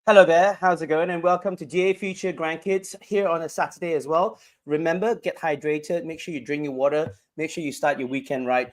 Hello there, how's it going? And welcome to Dear Future Grandkids here on a Saturday as well. Remember, get hydrated, make sure you drink your water, make sure you start your weekend right.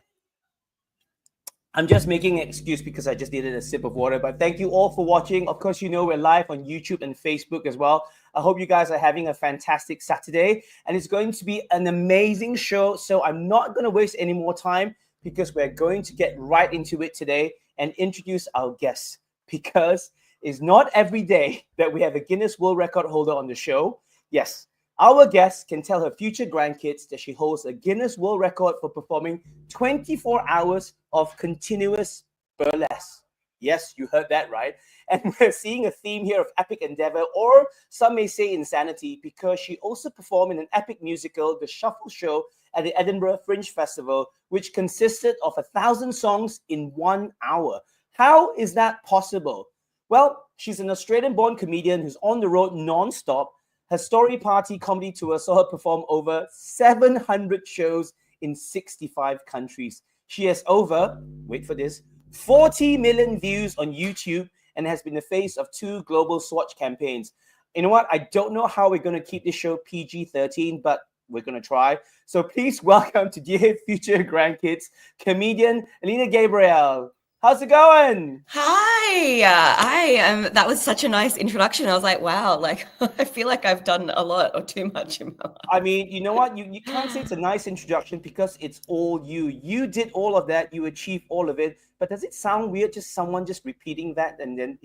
I'm just making an excuse because I just needed a sip of water, but thank you all for watching. Of course, you know we're live on YouTube and Facebook as well. I hope you guys are having a fantastic Saturday, and it's going to be an amazing show. So I'm not going to waste any more time because we're going to get right into it today and introduce our guests because it's not every day that we have a Guinness World Record holder on the show. Yes, our guest can tell her future grandkids that she holds a Guinness World Record for performing 24 hours of continuous burlesque. Yes, you heard that right. And we're seeing a theme here of epic endeavor, or some may say insanity, because she also performed in an epic musical, The Shuffle Show, at the Edinburgh Fringe Festival, which consisted of 1,000 songs in 1 hour. How is that possible? Well, she's an Australian-born comedian who's on the road non-stop. Her Story Party comedy tour saw her perform over 700 shows in 65 countries. She has over, wait for this, 40 million views on YouTube and has been the face of 2 global Swatch campaigns. You know what? I don't know how we're going to keep this show PG-13, but we're going to try. So please welcome to Dear Future Grandkids, comedian Elena Gabrielle. How's it going? Hi, that was such a nice introduction. I was like, wow, like I feel like I've done a lot or too much in my life. I mean, you know what? You can't say it's a nice introduction because it's all you. You did all of that. You achieved all of it. But does it sound weird just someone just repeating that and then,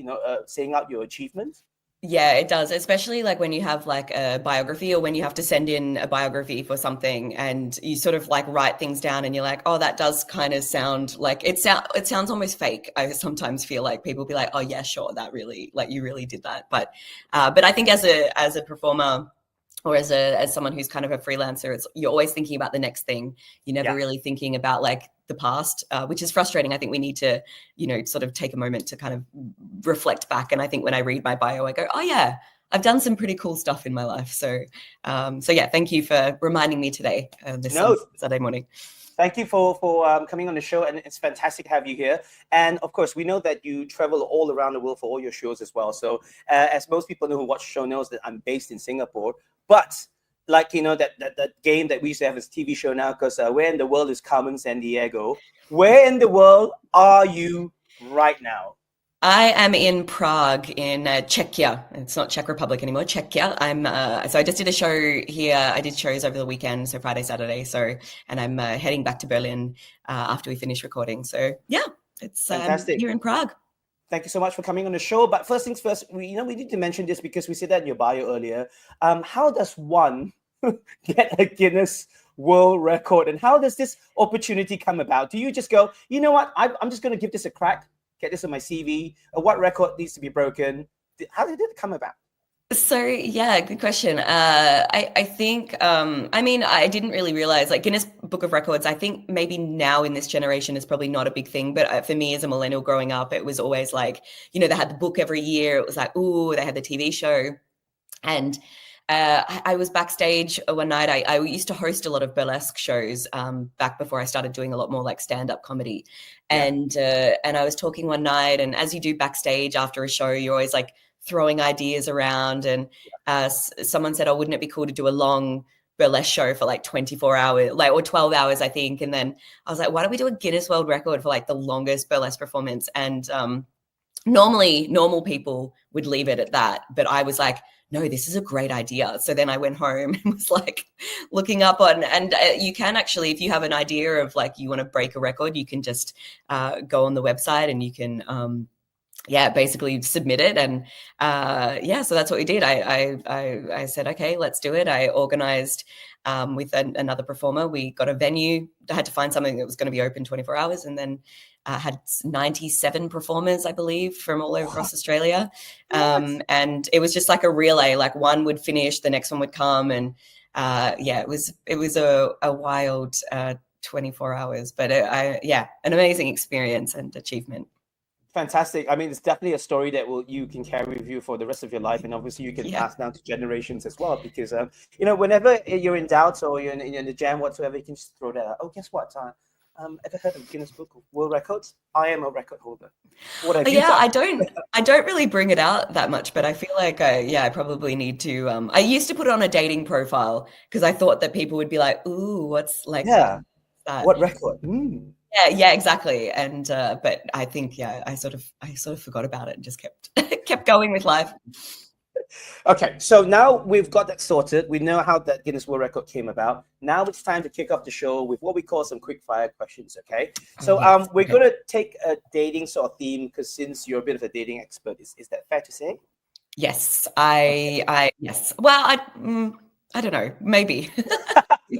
saying out your achievements? Yeah, it does, especially like when you have like a biography or when you have to send in a biography for something and you sort of like write things down and you're like, oh, that does kind of sound like it sounds almost fake. I sometimes feel like people be like, oh yeah, sure, that really, like you really did that. But I think as a performer or as someone who's kind of a freelancer, you're always thinking about the next thing. You're never really thinking about like the past, which is frustrating. I think we need to, sort of take a moment to kind of reflect back. And I think when I read my bio, I go, oh yeah, I've done some pretty cool stuff in my life. So yeah, thank you for reminding me today, this Saturday morning. Thank you for coming on the show, and it's fantastic to have you here. And of course, we know that you travel all around the world for all your shows as well. So as most people know who watch the show knows that I'm based in Singapore, but like, that game that we used to have as TV show now, because Where in the World is Carmen Sandiego? Where in the world are you right now? I am in Prague in Czechia. It's not Czech Republic anymore, Czechia. So I just did a show here. I did shows over the weekend, so Friday, Saturday. And I'm heading back to Berlin after we finish recording. So yeah, it's fantastic. Here in Prague. Thank you so much for coming on the show. But first things first, we need to mention this because we said that in your bio earlier. How does one get a Guinness World Record, and how does this opportunity come about? Do you just go, you know what, I'm just going to give this a crack, get this on my CV, or what record needs to be broken? How did it come about? So yeah, good question. I think I didn't really realize like Guinness Book of Records. I think maybe now in this generation is probably not a big thing, but for me as a millennial growing up, it was always like, they had the book every year. It was like, ooh, they had the TV show, and I was backstage one night. I used to host a lot of burlesque shows back before I started doing a lot more like stand-up comedy, and I was talking one night, and as you do backstage after a show, you're always like throwing ideas around, and someone said, oh, wouldn't it be cool to do a long burlesque show for like 24 hours, like, or 12 hours, I think. And then I was like, why don't we do a Guinness World Record for like the longest burlesque performance? And normally normal people would leave it at that, but I was like, no, this is a great idea. So then I went home and was like looking up on, and you can actually, if you have an idea of like you want to break a record, you can just go on the website and you can basically submit it. And so that's what we did. I said, okay, let's do it. I organized with another performer. We got a venue. I had to find something that was going to be open 24 hours, and then had 97 performers, I believe, from all over across Australia. And it was just like a relay, like one would finish, the next one would come. And it was a wild 24 hours, but an amazing experience and achievement. Fantastic. I mean, it's definitely a story that you can carry with you for the rest of your life, and obviously you can pass down to generations as well. Because whenever you're in doubt or you're in the jam whatsoever, you can just throw that out. Oh, guess what? ever heard of Guinness Book of World Records? I am a record holder. What have you Yeah, done? I don't really bring it out that much, but I feel like I probably need to. I used to put it on a dating profile because I thought that people would be like, "Ooh, what's like Yeah. that?" What record? Mm. Yeah, exactly. And but I think I sort of forgot about it and just kept kept going with life. Okay, so now we've got that sorted. We know how that Guinness World Record came about. Now it's time to kick off the show with what we call some quick fire questions. Okay, so Yes. we're Okay. gonna take a dating sort of theme because since you're a bit of a dating expert, is that fair to say? Yes, Okay. yes. Well, I don't know. Maybe.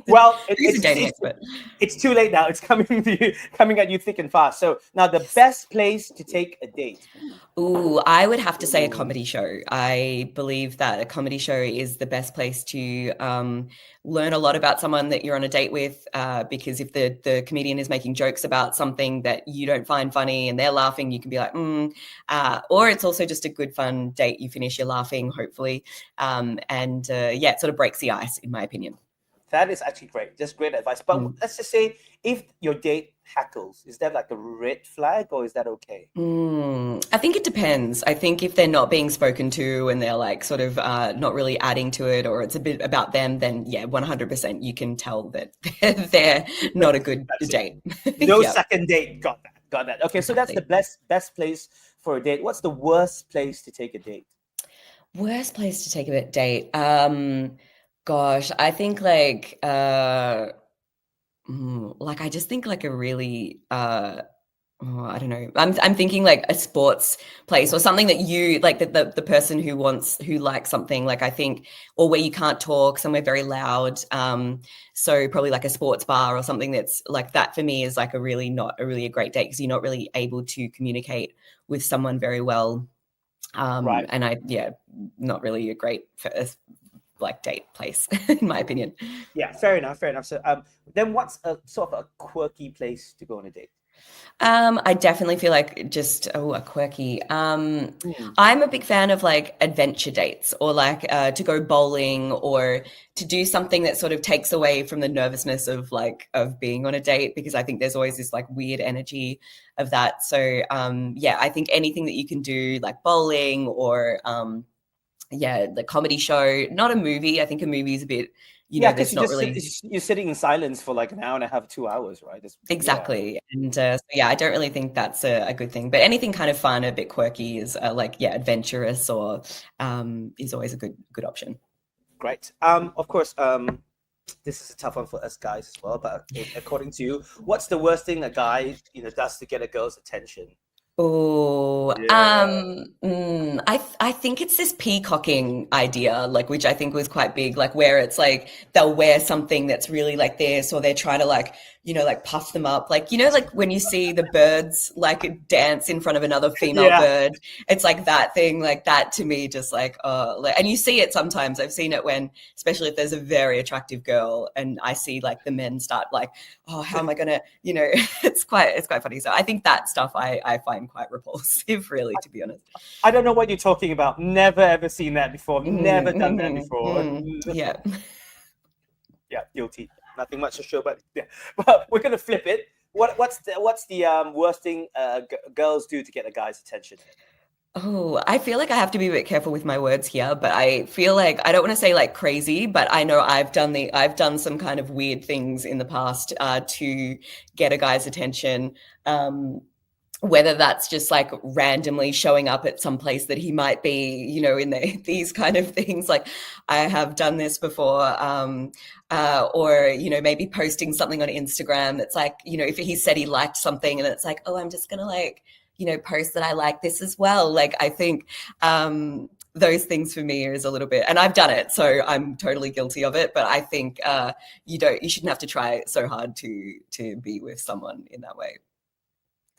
Well, Who's a dating expert? it's too late now. It's coming to you, coming at you thick and fast. So now the Yes. best place to take a date. Ooh, I would have to say a Ooh. comedy show. I believe that a comedy show is the best place to learn a lot about someone that you're on a date with. Because if the comedian is making jokes about something that you don't find funny and they're laughing, you can be like, or it's also just a good fun date. You finish, you're laughing, hopefully, and yeah, it sort of breaks the ice, in my opinion. That is actually great. Just great advice. But Mm. let's just say if your date hackles, is that like a red flag or is that okay? I think it depends. I think if they're not being spoken to and they're like sort of not really adding to it, or it's a bit about them, then yeah, 100% you can tell that they're not a good That's it. date. No Yeah, second date. Got that. Got that. Okay, so that's the exactly. best place for a date. What's the worst place to take a date? Worst place to take a date. Gosh, I think like I just think like a really oh, I don't know. I'm thinking like a sports place or something that you like the person who likes something like I think or where you can't talk, somewhere very loud. So probably like a sports bar or something that's like that for me is like a really not a really a great date because you're not really able to communicate with someone very well. Right. And not really a great like date place in my opinion. Yeah, fair enough. Fair enough. So then what's a sort of a quirky place to go on a date? I definitely feel like just a quirky. Hmm. I'm a big fan of like adventure dates or like to go bowling or to do something that sort of takes away from the nervousness of like of being on a date because I think there's always this like weird energy of that. So yeah, I think anything that you can do like bowling or yeah, the comedy show, not a movie. I think a movie is a bit, Yeah, because there's not really. you're sitting in silence for like an hour and a half, 2 hours, right? Yeah. Exactly. And so, yeah, I don't really think that's a good thing. But anything kind of fun, a bit quirky is like, yeah, adventurous or is always a good option. Great. Of course, this is a tough one for us guys as well. But according to you, what's the worst thing a guy does to get a girl's attention? Oh, Yeah. I think it's this peacocking idea, like which I think was quite big, like where it's like they'll wear something that's really like this, or they're trying to like, like puff them up, like like when you see the birds like dance in front of another female Yeah. bird, it's like that thing, like that to me, just like and you see it sometimes. I've seen it when, especially if there's a very attractive girl, and I see like the men start like, oh, how am I gonna, it's quite funny. So I think that stuff I find quite repulsive, really, to be honest. I don't know what you're talking about. Never ever seen that before. Never done that before. Yeah. Yeah, guilty. Nothing much to show, but yeah. But we're gonna flip it. What's the worst thing girls do to get a guy's attention? Oh, I feel like I have to be a bit careful with my words here, but I feel like I don't want to say like crazy, but I know I've done some kind of weird things in the past to get a guy's attention. Whether that's just like randomly showing up at some place that he might be, in these kind of things. Like I have done this before, or maybe posting something on Instagram that's like, if he said he liked something and it's like, oh, I'm just gonna like, post that I like this as well. Like I think those things for me is a little bit, and I've done it, so I'm totally guilty of it. But I think you shouldn't have to try so hard to be with someone in that way.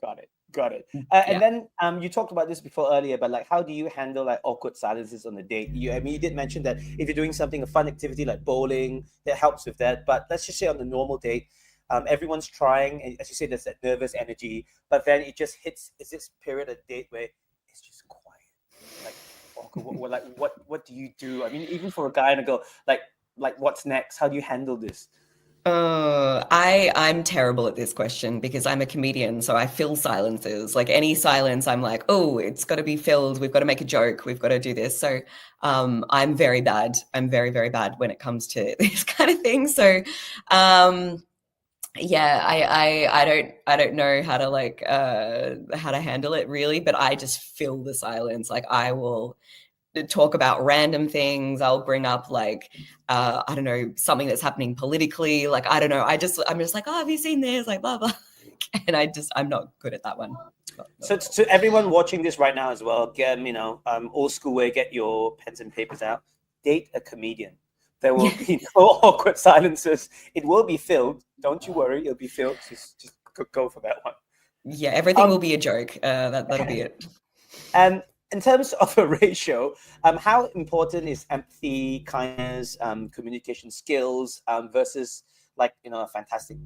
Got it. Got it. And Yeah. then you talked about this before earlier, but like, how do you handle like awkward silences on the date? I mean, you did mention that if you're doing something, a fun activity like bowling, that helps with that. But let's just say on the normal date, everyone's trying, and as you say, there's that nervous energy, but then it just hits. Is this period of date where it's just quiet, like awkward? What do you do? I mean, even for a guy and a girl, like what's next? How do you handle this? I'm terrible at this question because I'm a comedian, so I fill silences. Like any silence, I'm like, oh, it's got to be filled. We've got to make a joke. We've got to do this. So I'm very bad. I'm very, very bad when it comes to this kind of thing. So yeah, I don't know how to how to handle it really, but I just fill the silence. Like I will talk about random things. I'll bring up I don't know, something that's happening politically. Like, I don't know. I'm just like, oh, have you seen this? Like, blah, blah. And I'm not good at that one. So to everyone watching this right now as well, get, old school way, get your pens and papers out. Date a comedian. There will be no awkward silences. It will be filled. Don't you worry. It'll be filled. Just go for that one. Yeah, everything will be a joke. That'll be it. And in terms of a ratio, how important is empathy, kindness, communication skills versus a fantastic,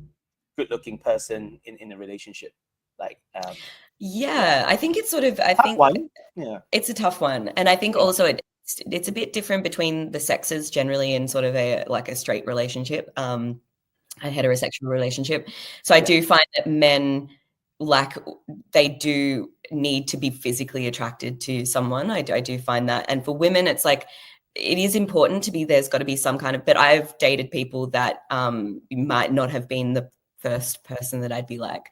good-looking person in a relationship? Yeah, I think it's sort of it's a tough one, and I think also it's a bit different between the sexes generally in sort of a straight relationship, a heterosexual relationship. So I do find that men they do need to be physically attracted to someone. I do find that. And for women, it's like, it is important to be, there's got to be some kind of, but I've dated people that might not have been the first person that I'd be like,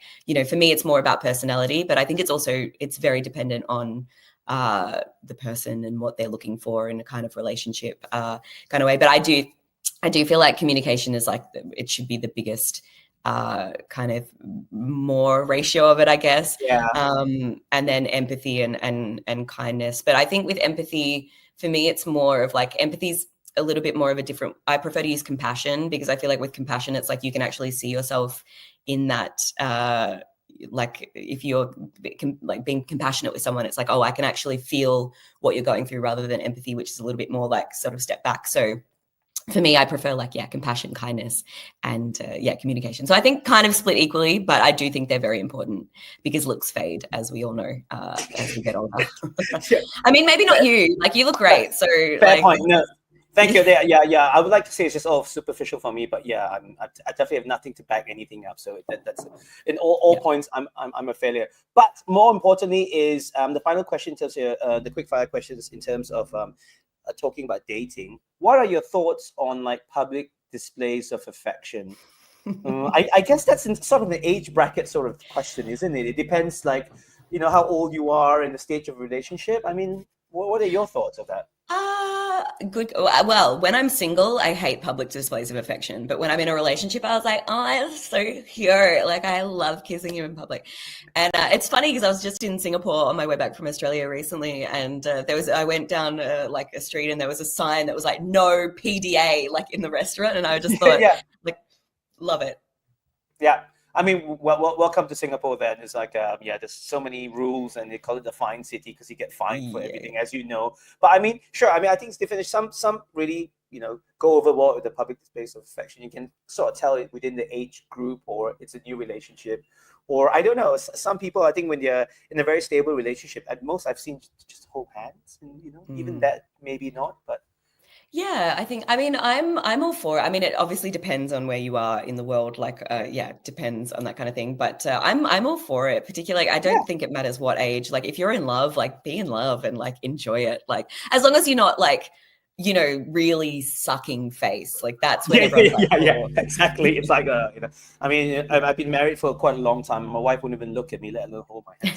for me, it's more about personality, but I think it's very dependent on the person and what they're looking for in a kind of relationship kind of way. But I do feel like communication is it should be the biggest kind of more ratio of it, I guess. Yeah. And then empathy and kindness. But I think with empathy, for me, it's more of empathy's a little bit more of a different, I prefer to use compassion, because I feel like with compassion, it's you can actually see yourself in that, if you're being compassionate with someone, it's oh, I can actually feel what you're going through, rather than empathy, which is a little bit more sort of step back. So for me, I prefer compassion, kindness, and communication. So I think kind of split equally, but I do think they're very important because looks fade, as we all know, as we get older. I mean, maybe not you. You look great. So fair point. No, thank you. Yeah. I would like to say it's just all superficial for me, but yeah, I definitely have nothing to back anything up. So that's in all points, I'm a failure. But more importantly is the final question, the quick fire questions in terms of talking about dating. What are your thoughts on public displays of affection? I guess that's in sort of an age bracket sort of question, isn't it? It depends how old you are in the stage of relationship. I mean, what are your thoughts of that? Good. Well, when I'm single, I hate public displays of affection. But when I'm in a relationship, I was like, oh, it's so cute. I love kissing you in public. And it's funny because I was just in Singapore on my way back from Australia recently, and I went down a street, and there was a sign that was no PDA in the restaurant, and I just thought, love it. Yeah. I mean, welcome to Singapore then. It's there's so many rules, and they call it the fine city because you get fined for everything, as you know. But I mean, sure. I mean, I think it's different. Some really, go overboard with the public displays of affection. You can sort of tell it within the age group, or it's a new relationship, or I don't know. Some people, I think, when they're in a very stable relationship, at most I've seen just hold hands, and even that maybe not, but. Yeah, I mean, I'm all for it. I mean, it obviously depends on where you are in the world. Depends on that kind of thing. But I'm all for it. Particularly, I don't think it matters what age. If you're in love, be in love and enjoy it. As long as you're not really sucking face. That's when everyone's yeah, exactly. It's I mean, I've been married for quite a long time. My wife wouldn't even look at me, let alone hold my hand.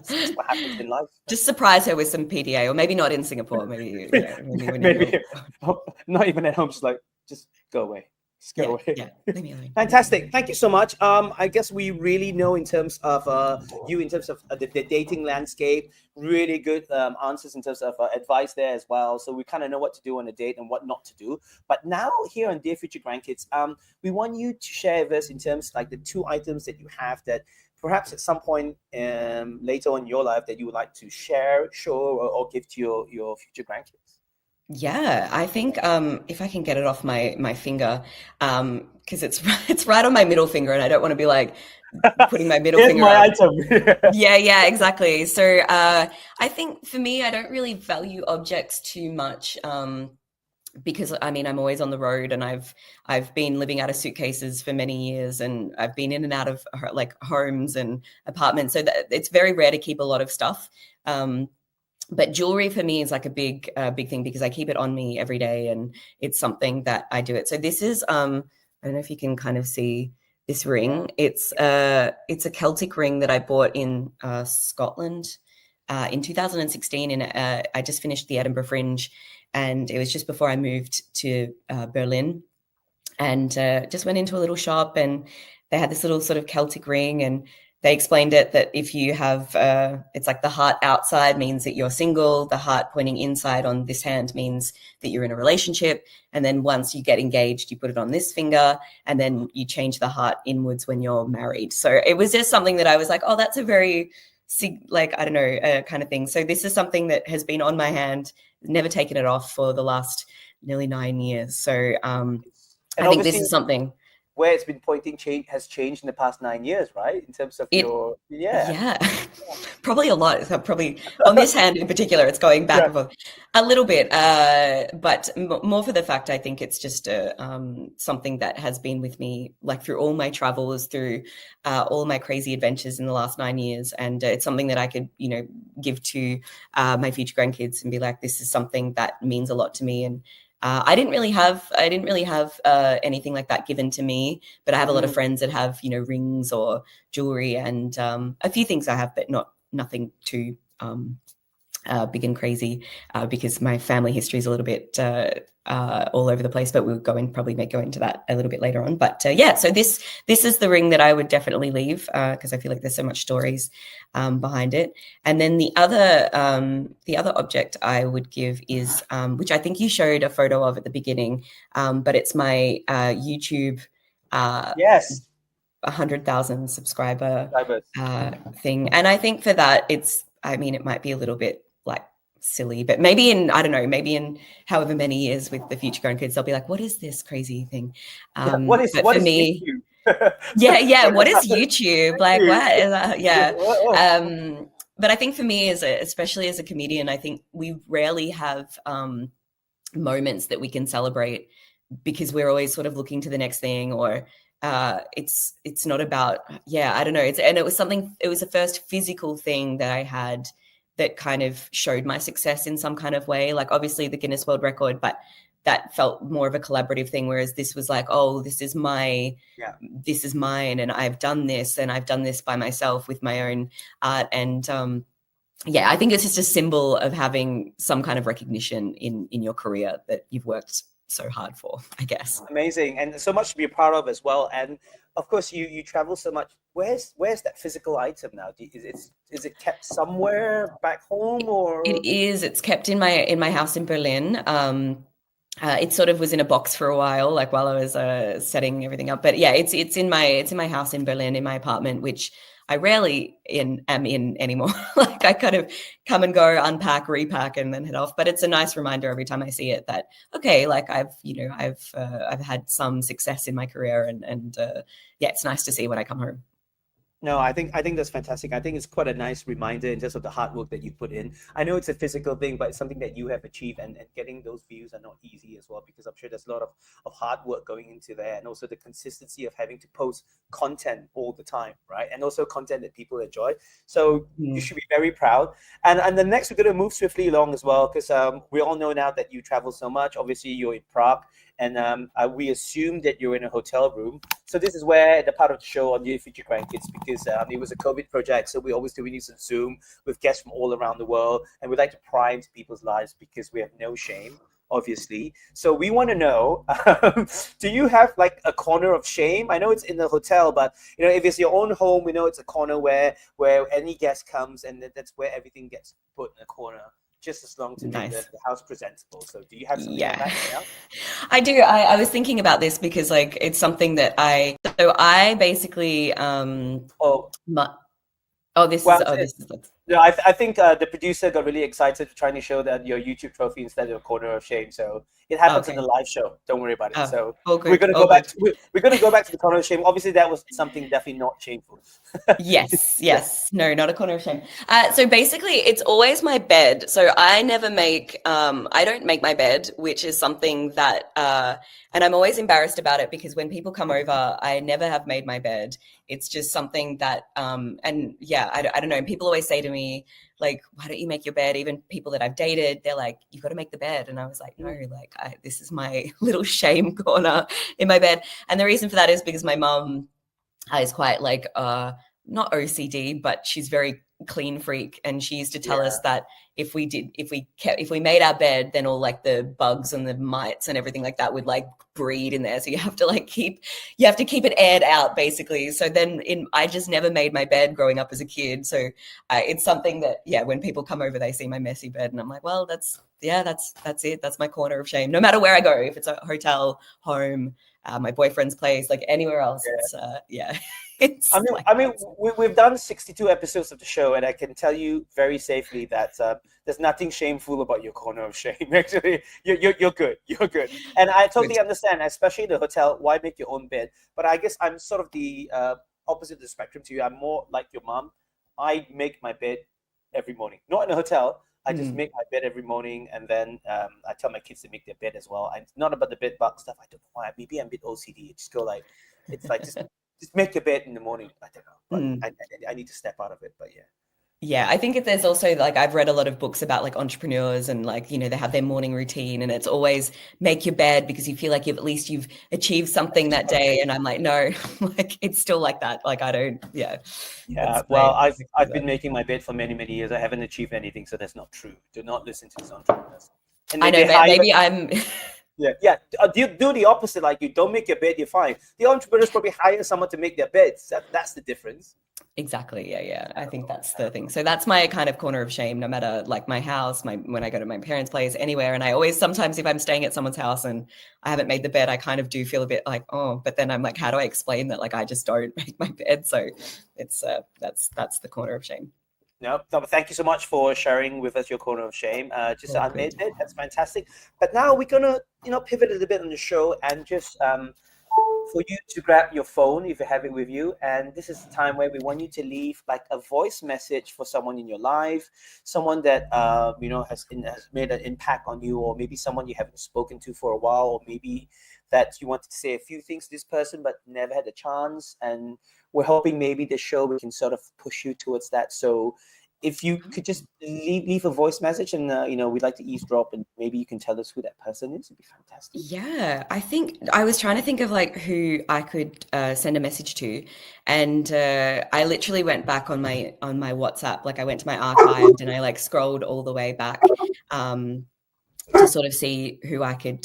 So that's what happens in life. Just surprise her with some PDA, or maybe not in Singapore. Maybe maybe not even at home. Just go away. Just go away. Yeah. Fantastic. Thank you so much. I guess we really know in terms of you, in terms of the dating landscape, really good answers in terms of advice there as well. So we kind of know what to do on a date and what not to do. But now here on Dear Future Grandkids, we want you to share with us in terms the 2 items that you have that perhaps at some point later on in your life that you would like to share, show, or give to your future grandkids. Yeah, I think if I can get it off my finger, because it's right on my middle finger, and I don't want to be putting my middle finger my up. Item. Yeah, exactly. So I think for me, I don't really value objects too much. because I mean, I'm always on the road, and I've been living out of suitcases for many years, and I've been in and out of like homes and apartments, so that it's very rare to keep a lot of stuff. But jewelry for me is like a big thing, because I keep it on me every day, and it's something that I do it. So this is I don't know if you can kind of see this ring. It's a Celtic ring that I bought in Scotland in 2016, and I just finished the Edinburgh Fringe, and it was just before I moved to Berlin, and just went into a little shop, and they had this little sort of Celtic ring, and they explained it that if you have, it's like the heart outside means that you're single, the heart pointing inside on this hand means that you're in a relationship, and then once you get engaged, you put it on this finger, and then you change the heart inwards when you're married. So it was just something that I was like, oh, that's a very, like, I don't know, kind of thing. So this is something that has been on my hand, never taken it off for the last nearly 9 years. So I think this is something where it's been pointing has changed in the past 9 years, right? In terms of probably a lot. Probably on this hand in particular, it's going back and forth a little bit, but more for the fact I think it's just something that has been with me like through all my travels, through all my crazy adventures in the last 9 years, and it's something that I could, you know, give to my future grandkids and be like, this is something that means a lot to me. And I didn't really have anything like that given to me, but I have a lot of friends that have, you know, rings or jewelry, and a few things I have, but nothing too big and crazy, because my family history is a little bit all over the place, but we'll probably go into that a little bit later on. But yeah, so this is the ring that I would definitely leave, because I feel like there's so much stories behind it. And then the other object I would give is, which I think you showed a photo of at the beginning, but it's my YouTube 100,000 subscriber thing. And I think for that, it might be a little bit like silly, but maybe in however many years with the future grandkids, they'll be like, what is this crazy thing? What is me, YouTube? What is YouTube? Like, what is that? Yeah. But I think for me, especially as a comedian, I think we rarely have moments that we can celebrate, because we're always sort of looking to the next thing, or it's not about, I don't know. It was the first physical thing that I had that kind of showed my success in some kind of way. Like obviously the Guinness World Record, but that felt more of a collaborative thing. Whereas this was like, oh, this is mine, and I've done this, and I've done this by myself with my own art. And I think it's just a symbol of having some kind of recognition in your career that you've worked so hard for, I guess. Amazing, and so much to be proud of as well. And of course, you travel so much. Where's that physical item now? Is it kept somewhere back home, or it is? It's kept in my house in Berlin. It sort of was in a box for a while, like while I was setting everything up. But yeah, it's in my house in Berlin, in my apartment, which I rarely am in anymore. Like I kind of come and go, unpack, repack, and then head off. But it's a nice reminder every time I see it that, okay, like I've had some success in my career, and it's nice to see when I come home. No, I think that's fantastic. I think it's quite a nice reminder in terms of the hard work that you put in. I know it's a physical thing, but it's something that you have achieved, and getting those views are not easy as well, because I'm sure there's a lot of hard work going into there, and also the consistency of having to post content all the time, right? And also content that people enjoy. So you should be very proud. And the next, we're going to move swiftly along as well, because we all know now that you travel so much. Obviously, you're in Prague, and we assume that you're in a hotel room. So this is where the part of the show on Dear Future Grandkids, because it was a COVID project, so we always do use Zoom with guests from all around the world, and we like to pry into people's lives because we have no shame, obviously. So we want to know, do you have like a corner of shame? I know it's in the hotel, but if it's your own home, we know it's a corner where any guest comes, and that's where everything gets put in a corner, just as long to make the house presentable. So do you have something like that now? I do. I was thinking about this because like it's something that I basically this is No, I think the producer got really excited trying to show that your YouTube trophy instead of a corner of shame. So it happens in Okay. the live show. Don't worry about it. Oh, So all we're good. gonna All go back. good. We're gonna go back to the corner of shame. Obviously, that was something definitely not shameful. Yes, Yeah. yes. No, not a corner of shame. So basically, it's always my bed. So I don't make my bed, which is something that, and I'm always embarrassed about it because when people come over, I never have made my bed. It's just something that, and yeah, I don't know. People always say to me, like, why don't you make your bed? Even people that I've dated, they're like, you've got to make the bed. And I was like, no, like, this is my little shame corner in my bed. And the reason for that is because my mum is quite like, not OCD, but she's very clean freak. And she used to tell us that if we made our bed, then all like the bugs and the mites and everything like that would like breed in there. So you have to keep it aired out basically. So then I just never made my bed growing up as a kid. So it's something that, yeah, when people come over, they see my messy bed and I'm like, well, that's it. That's my corner of shame. No matter where I go, if it's a hotel, home, my boyfriend's place, like anywhere else, it's It's we've done 62 episodes of the show, and I can tell you very safely that there's nothing shameful about your corner of shame. Actually, you're good. You're good, and I totally understand, especially in the hotel. Why make your own bed? But I guess I'm sort of the opposite of the spectrum to you. I'm more like your mom. I make my bed every morning. Not in a hotel. I just make my bed every morning, and then I tell my kids to make their bed as well. And not about the bed bug stuff. I don't know why. Maybe I'm a bit OCD. Just go like, it's like just make your bed in the morning. I don't know, but I need to step out of it. But yeah. Yeah, I think there's also like I've read a lot of books about like entrepreneurs and like, you know, they have their morning routine and it's always make your bed because you feel like you've achieved something that day. And I'm like, no, like it's still like that. Like I don't, yeah. Yeah. Well, I've been making my bed for many, many years. I haven't achieved anything, so that's not true. Do not listen to these entrepreneurs. And I know, but maybe I'm Yeah. Do the opposite. Like you don't make your bed, you're fine. The entrepreneurs probably hire someone to make their beds. That's the difference. Exactly. Yeah. I think that's the thing. So that's my kind of corner of shame, no matter like my house, when I go to my parents' place, anywhere. And I always sometimes if I'm staying at someone's house and I haven't made the bed, I kind of do feel a bit like, oh, but then I'm like, how do I explain that? Like I just don't make my bed. So it's that's the corner of shame. No, thank you so much for sharing with us your corner of shame. Just I made it. That's fantastic. But now we're gonna, pivot a little bit on the show and just for you to grab your phone if you have it with you. And this is the time where we want you to leave like a voice message for someone in your life, someone that has made an impact on you, or maybe someone you haven't spoken to for a while, or maybe that you wanted to say a few things to this person but never had a chance. And we're hoping maybe this show we can sort of push you towards that. So if you could just leave a voice message and we'd like to eavesdrop and maybe you can tell us who that person is, it'd be fantastic. Yeah, I think I was trying to think of like who I could send a message to, and I literally went back on my WhatsApp, like I went to my archive and I like scrolled all the way back to sort of see who I could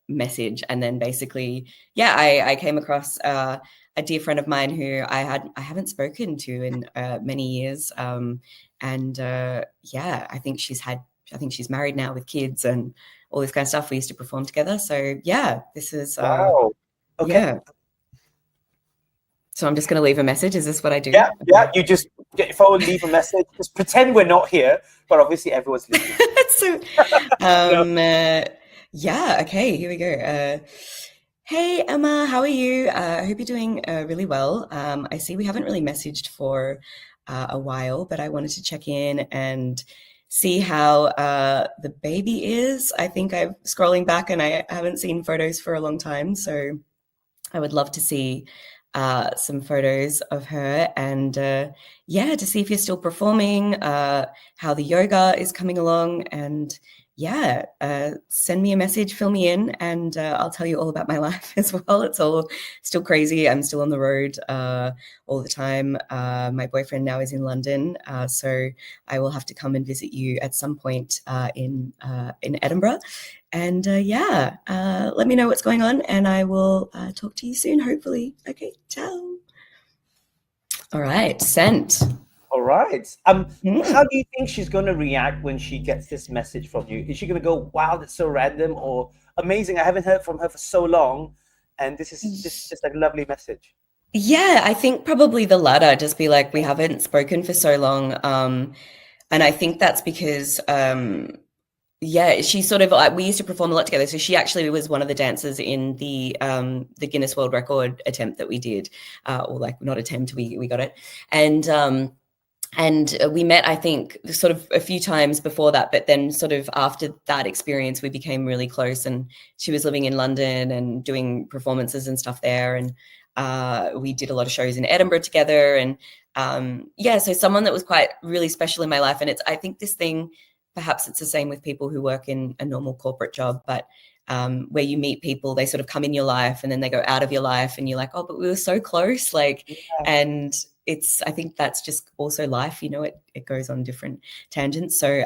message, and then basically, yeah, I came across a dear friend of mine who I haven't spoken to in many years, and yeah, I think she's married now with kids and all this kind of stuff. We used to perform together. So yeah, this is wow. Okay. Yeah. So I'm just going to leave a message. Is this what I do? Yeah. You just get your phone, leave a message. Just pretend we're not here, but obviously everyone's listening. So, yeah. Okay. Here we go. Hey Emma, how are you? I hope you're doing really well. I see we haven't really messaged for a while, but I wanted to check in and see how the baby is. I think I'm scrolling back and I haven't seen photos for a long time, so I would love to see some photos of her and yeah, to see if you're still performing, how the yoga is coming along, and yeah, send me a message, fill me in, and I'll tell you all about my life as well. It's all still crazy. I'm still on the road all the time. My boyfriend now is in London, so I will have to come and visit you at some point in Edinburgh. And yeah, let me know what's going on, and I will talk to you soon, hopefully. Okay, ciao. All right, sent. All right. How do you think she's going to react when she gets this message from you? Is she going to go, wow, that's so random, or amazing, I haven't heard from her for so long, and this is just a lovely message? Yeah, I think probably the latter, just be like, we haven't spoken for so long. And I think that's because yeah, she sort of like we used to perform a lot together. So she actually was one of the dancers in the Guinness World Record attempt that we did, or like not attempt, we got it. And we met, I think, sort of a few times before that, but then sort of after that experience we became really close, and she was living in London and doing performances and stuff there, and we did a lot of shows in Edinburgh together, and yeah, so someone that was quite really special in my life. And it's, I think this thing, perhaps it's the same with people who work in a normal corporate job, but where you meet people, they sort of come in your life and then they go out of your life, and you're like, oh, but we were so close, like, and it's, I think that's just also life, you know, it goes on different tangents. So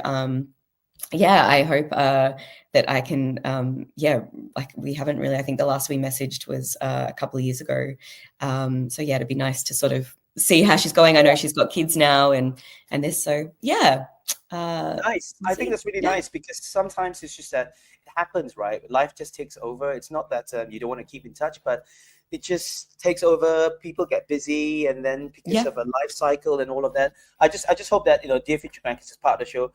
yeah, I hope that I can yeah, like we haven't really, I think the last we messaged was a couple of years ago. So yeah, it'd be nice to sort of see how she's going. I know she's got kids now and this, so yeah. Nice. I think that's really nice, because sometimes it's just that it happens, right? Life just takes over. It's not that you don't want to keep in touch, but it just takes over. People get busy, and then because of a life cycle and all of that, I just hope that, you know, Dear Future Grandkids is part of the show.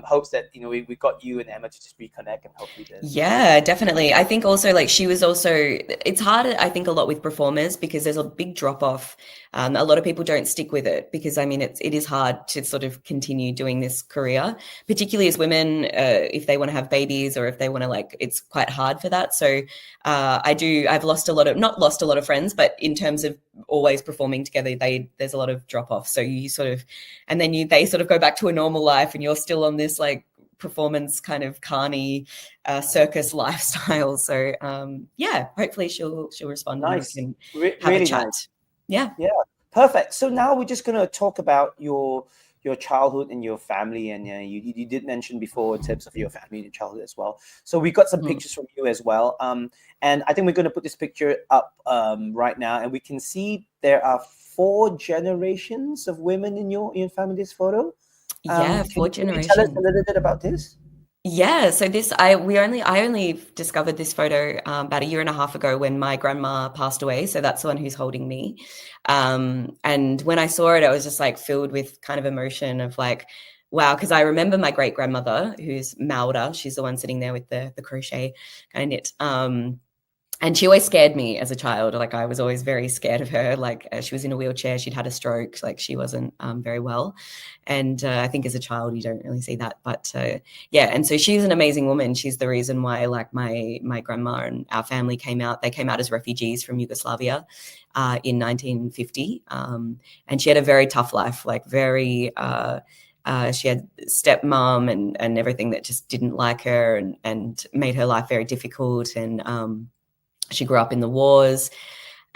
Hopes that, you know, we got you and Emma to just reconnect, and hopefully there's. Yeah, definitely. I think also like she was also, it's hard, I think, a lot with performers because there's a big drop off. A lot of people don't stick with it because, I mean, it is hard to sort of continue doing this career, particularly as women, if they want to have babies or if they want to, like, it's quite hard for that. So I've lost a lot of, not lost a lot of friends, but in terms of always performing together, there's a lot of drop off. So you sort of, and then they sort of go back to a normal life and you're still on this like performance kind of carny circus lifestyle. So yeah, hopefully she'll respond. Nice. And we can have Really a chat. nice. Yeah. Yeah. Perfect. So now we're just gonna talk about your childhood and your family, and you did mention before in terms of your family and your childhood as well. So we got some pictures from you as well. And I think we're gonna put this picture up right now, and we can see there are 4 generations of women in your family's photo. Yeah, 4 can you generations. tell us a little bit about this? Yeah, so this I only discovered this photo about a year and a half ago when my grandma passed away. So that's the one who's holding me. And when I saw it, I was just like filled with kind of emotion of like, wow, because I remember my great grandmother, who's Maura. She's the one sitting there with the crochet kind of knit. And she always scared me as a child. Like I was always very scared of her. Like she was in a wheelchair, she'd had a stroke, like she wasn't very well. And I think as a child, you don't really see that. But yeah, and so she's an amazing woman. She's the reason why like my grandma and our family came out. They came out as refugees from Yugoslavia in 1950. And she had a very tough life, like very... she had stepmom and everything that just didn't like her and made her life very difficult. And she grew up in the wars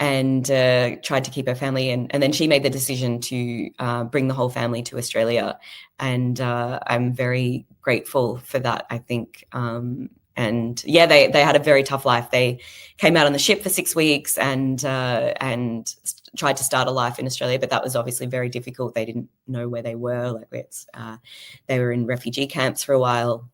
and tried to keep her family. And then she made the decision to bring the whole family to Australia. And I'm very grateful for that, I think. And yeah, they had a very tough life. They came out on the ship for 6 weeks and tried to start a life in Australia, but that was obviously very difficult. They didn't know where they were. Like they were in refugee camps for a while.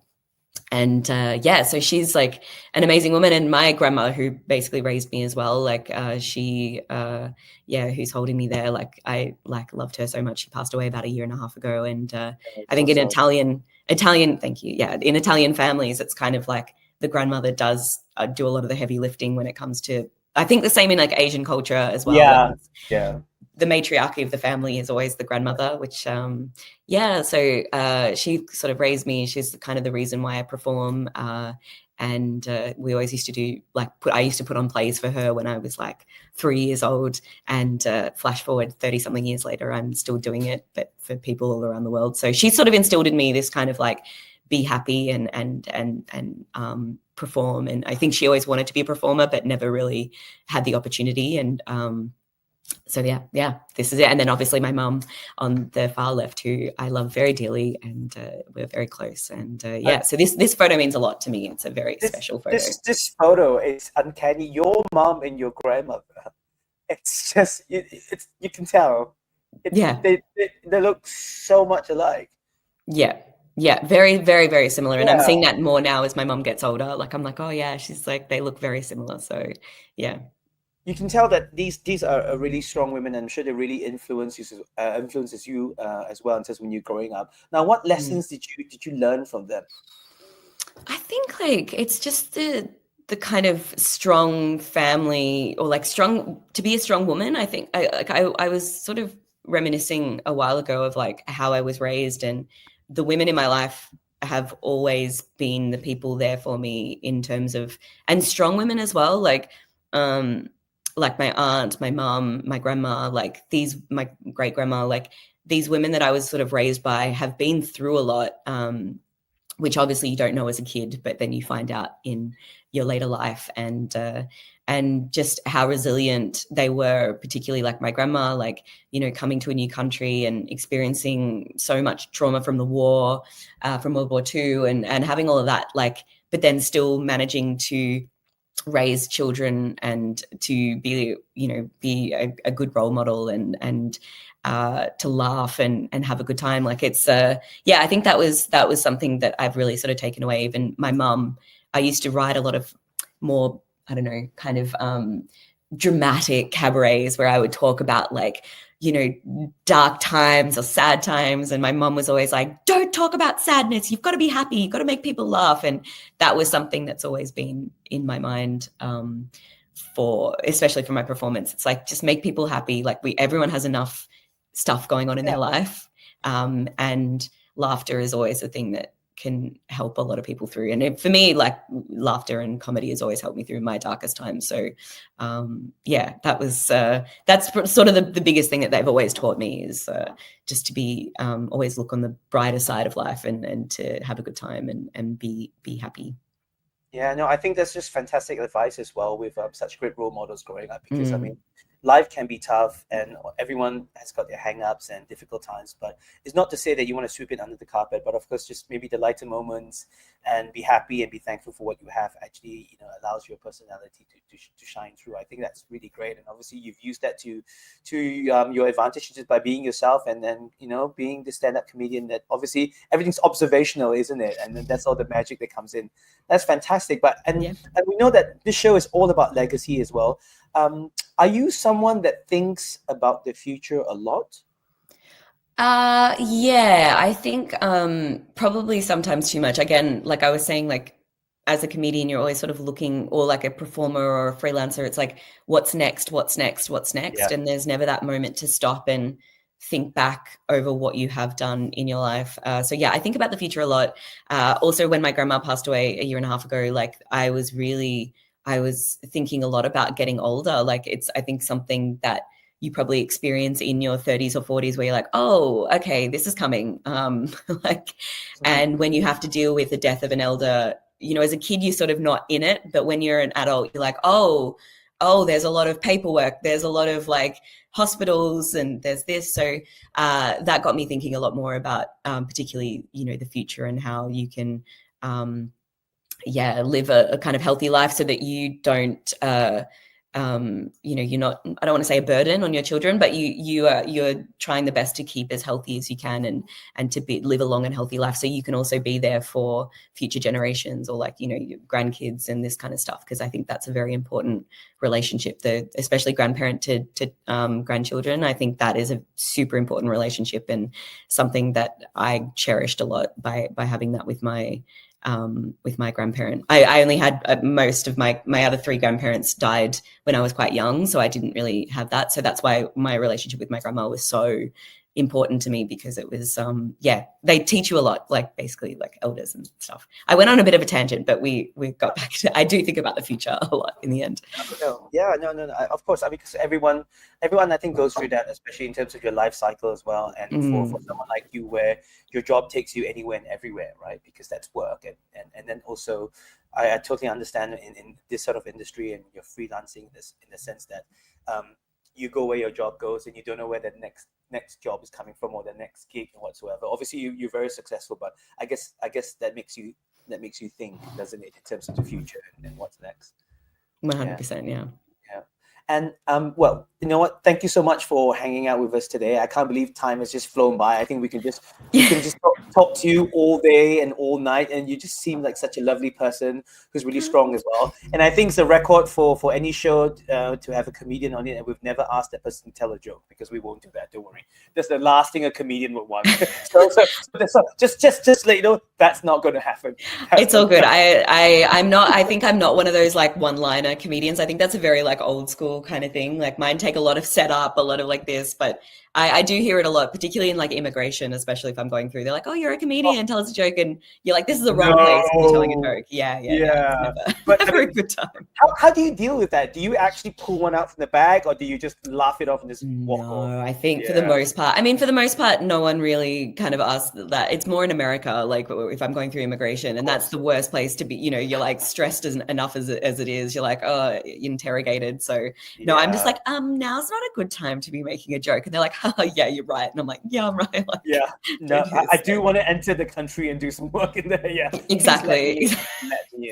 And yeah, so she's like an amazing woman. And my grandma, who basically raised me as well, like she yeah, who's holding me there, like I like loved her so much. She passed away about a year and a half ago. And I think in Italian, thank you, yeah, in Italian families, it's kind of like the grandmother does do a lot of the heavy lifting when it comes to, I think the same in like Asian culture as well. Yeah. The matriarchy of the family is always the grandmother, which yeah, so she sort of raised me. She's kind of the reason why I perform. And we always used to do like I used to put on plays for her when I was like 3 years old. And flash forward 30 something years later, I'm still doing it, but for people all around the world. So she sort of instilled in me this kind of like be happy and perform. And I think she always wanted to be a performer, but never really had the opportunity. And so yeah, this is it. And then obviously my mum on the far left, who I love very dearly, and we're very close. And yeah, so this photo means a lot to me. It's a very special photo. This photo is uncanny. Your mom and your grandmother. It's just you can tell. They look so much alike. Yeah, very, very, very similar. And I'm seeing that more now as my mom gets older. Like I'm like, oh yeah, she's like, they look very similar. So yeah. you can tell that these are really strong women, and I'm sure they really influences you as well in terms of when you're growing up. Now, what lessons did you learn from them? I think like it's just the kind of strong family, or like strong to be a strong woman. I think I was sort of reminiscing a while ago of like how I was raised, and the women in my life have always been the people there for me in terms of, and strong women as well, um like my aunt, my mom, my grandma, like these, my great grandma, like these women that I was sort of raised by have been through a lot, which obviously you don't know as a kid, but then you find out in your later life, and just how resilient they were, particularly like my grandma, like, you know, coming to a new country and experiencing so much trauma from the war, from World War II, and having all of that, like, but then still managing to raise children and to be, you know, be a good role model, and to laugh and have a good time. Like it's yeah, I think that was something that I've really sort of taken away. Even my mum, I used to write a lot of more, I don't know, kind of dramatic cabarets where I would talk about like, you know, dark times or sad times, and my mum was always like, don't talk about sadness, you've got to be happy, you've got to make people laugh. And that was something that's always been in my mind, for, especially for my performance. It's like, just make people happy. Like everyone has enough stuff going on in their life, and laughter is always a thing that can help a lot of people through. And for me, like laughter and comedy has always helped me through my darkest times. So yeah, that's sort of the biggest thing that they've always taught me, is just to be always look on the brighter side of life, and to have a good time, and be happy. Yeah, no, I think that's just fantastic advice as well, with such great role models growing up, because I mean, life can be tough, and everyone has got their hang-ups and difficult times, but it's not to say that you want to sweep it under the carpet, but of course, just maybe the lighter moments, and be happy and be thankful for what you have, actually, you know, allows your personality to shine through. I think that's really great, and obviously you've used that to your advantage, just by being yourself, and then, you know, being the stand-up comedian that obviously everything's observational, isn't it? And then that's all the magic that comes in. That's fantastic. But and we know that this show is all about legacy as well. Are you someone that thinks about the future a lot? Yeah, I think probably sometimes too much. Again, like I was saying, like as a comedian, you're always sort of looking, or like a performer or a freelancer, it's like, what's next, what's next, what's next? Yeah. And there's never that moment to stop and think back over what you have done in your life. So yeah, I think about the future a lot. Also, when my grandma passed away a year and a half ago, like I was thinking a lot about getting older. Like it's, I think, something that you probably experience in your 30s or 40s, where you're like, oh, okay, this is coming. Like, and when you have to deal with the death of an elder, you know, as a kid, you're sort of not in it, but when you're an adult, you're like, oh, there's a lot of paperwork, there's a lot of like hospitals, and there's this. So that got me thinking a lot more about particularly, you know, the future, and how you can live a kind of healthy life, so that you don't you know, you're not, I don't want to say a burden on your children, but you're trying the best to keep as healthy as you can, and to live a long and healthy life, so you can also be there for future generations, or like, you know, your grandkids and this kind of stuff. Because I think that's a very important relationship, especially grandparent to grandchildren. I think that is a super important relationship, and something that I cherished a lot by having that with my grandparent. I only had most of my other three grandparents died when I was quite young, so I didn't really have that. So that's why my relationship with my grandma was so important to me, because it was they teach you a lot, like basically like elders and stuff. I went on a bit of a tangent, but we got back to, I do think about the future a lot in the end. No. Of course, I mean, because everyone I think goes through that, especially in terms of your life cycle as well. And for someone like you, where your job takes you anywhere and everywhere, right? Because that's work, and then also I totally understand in this sort of industry, and you're freelancing this in the sense that you go where your job goes, and you don't know where the next job is coming from, or the next gig or whatsoever. Obviously, you're very successful, but I guess that makes you think, doesn't it, in terms of the future and what's next? 100%, yeah. And well, you know what? Thank you so much for hanging out with us today. I can't believe time has just flown by. I think we can just talk to you all day and all night, and you just seem like such a lovely person who's really strong as well. And I think it's a record for any show to have a comedian on it, and we've never asked that person to tell a joke, because we won't do that. Don't worry. That's the last thing a comedian would want. so just let you know that's not going to happen. It's all good. I'm not. I think I'm not one of those like one-liner comedians. I think that's a very like old school kind of thing. Like mine take a lot of setup, a lot of like this, but I do hear it a lot, particularly in like immigration, especially if I'm going through. They're like, "Oh, you're a comedian. Tell us a joke," and you're like, "This is the wrong place to be telling a joke." Yeah. But never a good time. How do you deal with that? Do you actually pull one out from the bag, or do you just laugh it off and just walk off? No, I think for the most part, no one really kind of asks that. It's more in America, like if I'm going through immigration, and that's the worst place to be. You know, you're like stressed enough as it is. You're like, oh, interrogated. So no, I'm just like, now's not a good time to be making a joke. And they're like, oh, yeah, you're right. And I'm like, yeah, I'm right. Like, yeah, no, I do want to enter the country and do some work in there. Yeah, exactly.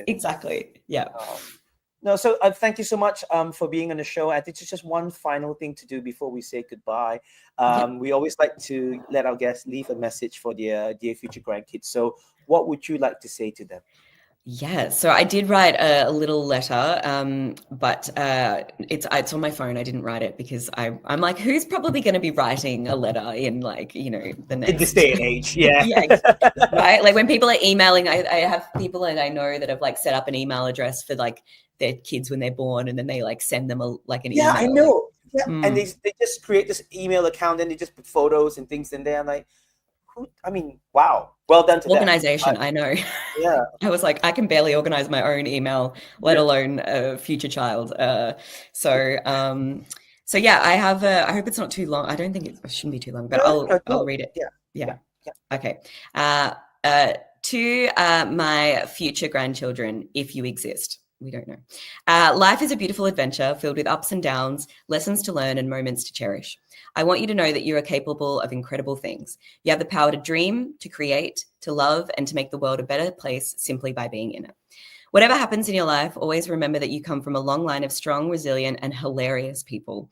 Exactly. Yeah. No, so thank you so much for being on the show. I think it's just one final thing to do before we say goodbye. We always like to let our guests leave a message for their dear future grandkids. So what would you like to say to them? Yeah, so I did write a little letter, but it's on my phone. I didn't write it because I'm like, who's probably going to be writing a letter in like, you know, the next... In this day and age, yeah. Yeah, right? Like when people are emailing, I have people that I know that have like set up an email address for like their kids when they're born, and then they like send them an email. Yeah, I know. Yeah, and they just create this email account and they just put photos and things in there. I'm like, I mean, wow. Well done to organization. I know. Yeah. I was like, I can barely organize my own email, let alone a future child. So yeah, I have. I hope it's not too long. I don't think it shouldn't be too long, but I'll read it. Yeah. Okay. To my future grandchildren, if you exist. We don't know. Life is a beautiful adventure filled with ups and downs, lessons to learn, and moments to cherish. I want you to know that you are capable of incredible things. You have the power to dream, to create, to love, and to make the world a better place simply by being in it. Whatever happens in your life, always remember that you come from a long line of strong, resilient, and hilarious people.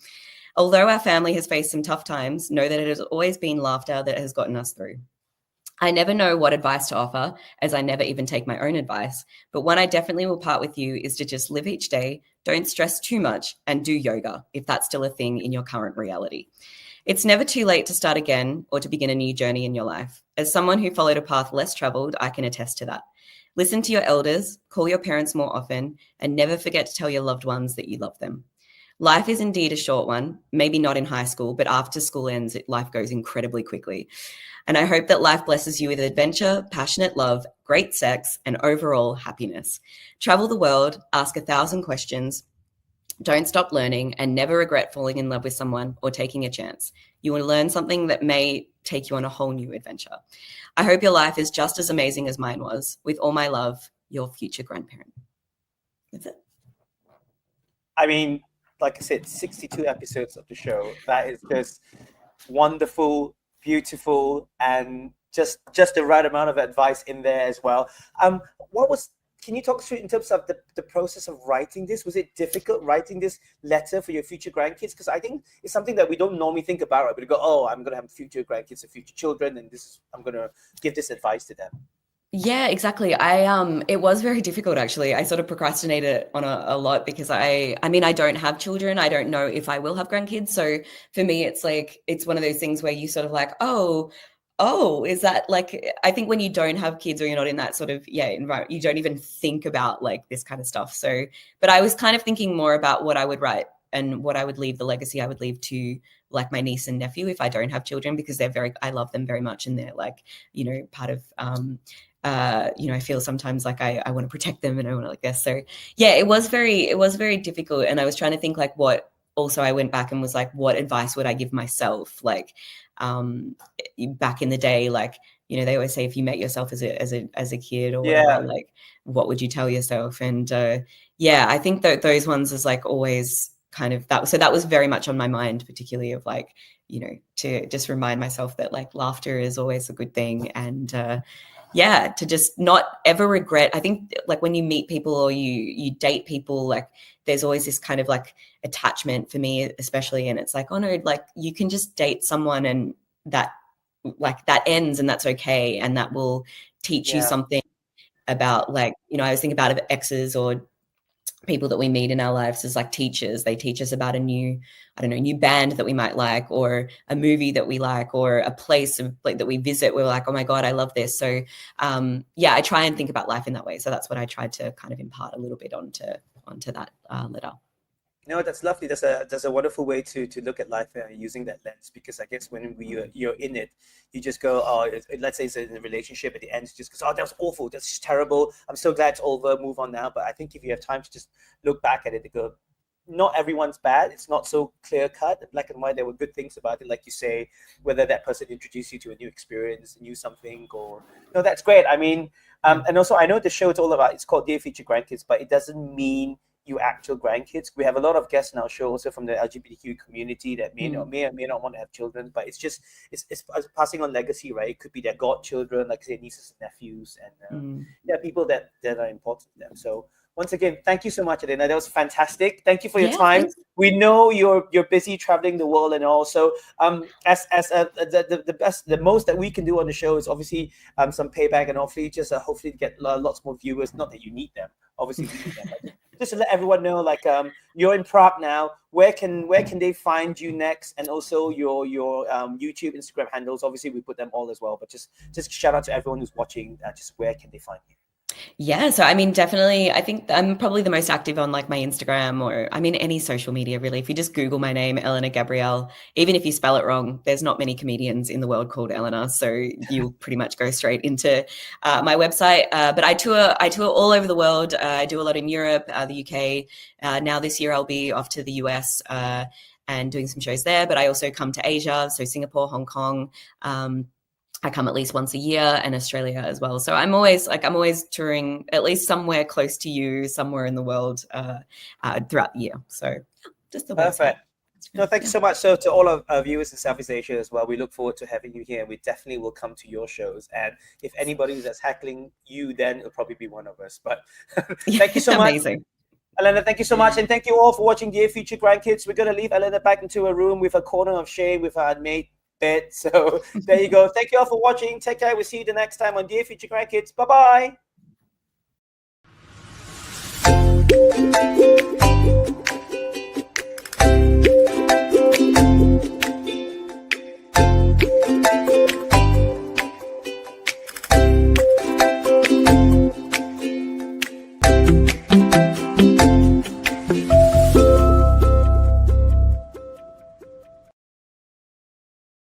Although our family has faced some tough times, know that it has always been laughter that has gotten us through. I never know what advice to offer, as I never even take my own advice. But one I definitely will part with you is to just live each day, don't stress too much, and do yoga, if that's still a thing in your current reality. It's never too late to start again or to begin a new journey in your life. As someone who followed a path less traveled, I can attest to that. Listen to your elders, call your parents more often, and never forget to tell your loved ones that you love them. Life is indeed a short one, maybe not in high school, but after school ends, life goes incredibly quickly. And I hope that life blesses you with adventure, passionate love, great sex, and overall happiness. Travel the world, ask 1,000 questions, don't stop learning, and never regret falling in love with someone or taking a chance. You will learn something that may take you on a whole new adventure. I hope your life is just as amazing as mine was. With all my love, your future grandparent. That's it. I mean, like I said, 62 episodes of the show. That is just wonderful, beautiful, and just the right amount of advice in there as well. Can you talk through in terms of the process of writing this? Was it difficult writing this letter for your future grandkids? Because I think it's something that we don't normally think about, right? We go, oh, I'm going to have future grandkids or future children, and I'm going to give this advice to them. Yeah, exactly. It was very difficult actually. I sort of procrastinated on a lot because I mean, I don't have children. I don't know if I will have grandkids. So for me, it's like, it's one of those things where you sort of like, oh, is that like, I think when you don't have kids or you're not in that sort of, environment, you don't even think about like this kind of stuff. So, but I was kind of thinking more about what I would write and what I would leave, the legacy I would leave to like my niece and nephew if I don't have children, because I love them very much. And they're like, part of, I feel sometimes like I want to protect them and I want to like this. So yeah, it was very difficult. And I was trying to think like I went back and was like, what advice would I give myself? Like, back in the day, like, they always say if you met yourself as a kid or whatever, like, what would you tell yourself? And I think that those ones is like always kind of that. So that was very much on my mind, particularly of like, to just remind myself that like laughter is always a good thing. And to just not ever regret. I think like when you meet people or you date people, like there's always this kind of like attachment for me, especially. And it's like, oh no, like you can just date someone and that ends, and that's okay. And that will teach you something about, like, I was thinking about exes or people that we meet in our lives as like teachers. They teach us about a new band that we might like, or a movie that we like, or a place that we visit. We're like, oh my God, I love this. So I try and think about life in that way. So that's what I tried to kind of impart a little bit onto that letter. No, that's lovely. That's a wonderful way to look at life using that lens, because I guess when you're in it, you just go, oh, let's say it's in a relationship, at the end, it just goes, oh, that was awful, that's just terrible, I'm so glad it's over, move on now. But I think if you have time to just look back at it and go, not everyone's bad, it's not so clear cut, black and white. There were good things about it, like you say, whether that person introduced you to a new experience, knew something, or no, that's great. I mean, and also I know the show it's called Dear Future Grandkids, but it doesn't mean you actual grandkids. We have a lot of guests in our show also from the LGBTQ community that may or may not want to have children, but it's passing on legacy, right? It could be their godchildren, like say nieces and nephews, and people that are important to them. So once again, thank you so much, Elena. That was fantastic. Thank you for your time. Thanks. We know you're busy traveling the world and all. So the most that we can do on the show is obviously some payback, and hopefully get lots more viewers. Not that you need them, obviously we need them, but just to let everyone know, like you're in Prague now. Where can they find you next? And also your YouTube, Instagram handles. Obviously we put them all as well. But just shout out to everyone who's watching. Just where can they find you? Yeah, so I mean, definitely, I think I'm probably the most active on like my Instagram, or I mean, any social media really. If you just Google my name, Elena Gabrielle, even if you spell it wrong, there's not many comedians in the world called Elena, so you'll pretty much go straight into my website. But I tour all over the world. I do a lot in Europe, the UK. Now this year I'll be off to the US and doing some shows there. But I also come to Asia, so Singapore, Hong Kong. I come at least once a year, and Australia as well. So I'm always touring at least somewhere close to you, somewhere in the world throughout the year. So just the perfect. No, thank you so much. So to all of our viewers in Southeast Asia as well, we look forward to having you here. We definitely will come to your shows. And if anybody that's heckling you, then it'll probably be one of us. But thank you so much. Amazing. Elena, thank you so much. And thank you all for watching Dear Future Grandkids. We're going to leave Elena back into a room with a corner of shade with her mate bed. So there you go. Thank you all for watching. Take care. We'll see you the next time on Dear Future Grandkids. Bye-bye.